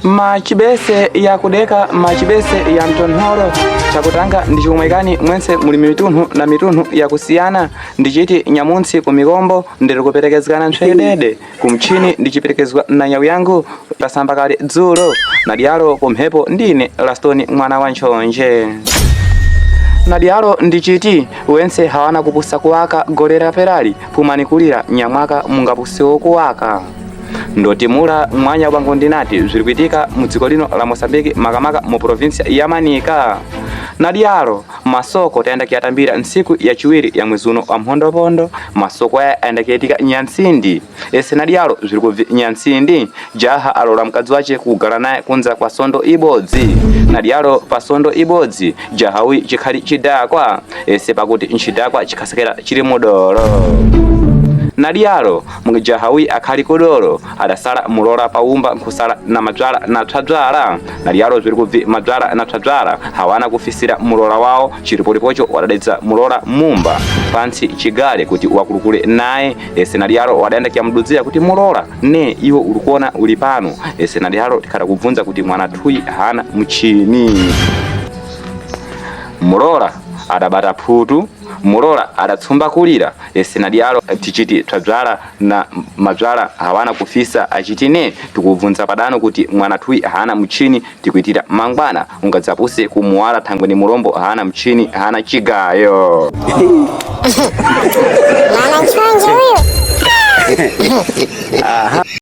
Machibese ya kudeka machibese ya mtonhoro chakutanga ndichikumwekani mwense muli mitunhu na mitunhu ya kusiyana ndichiti nyamunsi kumigombo ndiri kuperekezekana ntshedede kumchini ndichiperekezwa na nyawu yangu pasamba kale dzulo nadyalo kumhepo ndine Lastoni mwana wa nchonje nadyalo ndichiti wense hawana kupusa kuwaka golera perali pumanikulira nyamwaka mungapusiwo kuwaka ndotimula mwanya wangu ndinati zvirikuitika mudziko lino la Mosambiki makamaka mu provinsia ya Manika nadyalo masoko tayenda kiyatambira nsiku ya chiwiri ya mwezi uno wa mphondopondo masoko aya ayenda kiyatika nyansindi ese nadyalo zvirikuvi nyansindi jaha alola mkazi wace kugala naye kunza kwa sondo ibodzi nadyalo pa sondo ibodzi jahawi chikhali chidakwa ese pakuti nchidakwa chikhasekera chili mudolo nadyalo mungijahawi akhali kudolo adasala mulora paumba nkusala na madzwala na tsadzwala nadyalo zvirikuvi madzwala na tsadzwala hawana kufisira mulora wao chilipolipocho wadadetsa mulora mumba pansi chigale kuti wakulukule naye ese nadyalo wadayenda kiyamdudzira kuti mulora ne iwo ulikuona uli pano ese nadyalo tikhala kubvunza kuti mwana thuyi hana mchini mulora adabata phutu mulora adatsumba kulira ese nadyalo tichiti tsadzwala na madzwala hawana kufisa achitine tikubvunza padano kuti mwana thuyi hana mchini tikuitira mangwana ungadzapuse kumuwala thangwe ni mulombo hana mchini hana chigayo mwana nchonje huyo.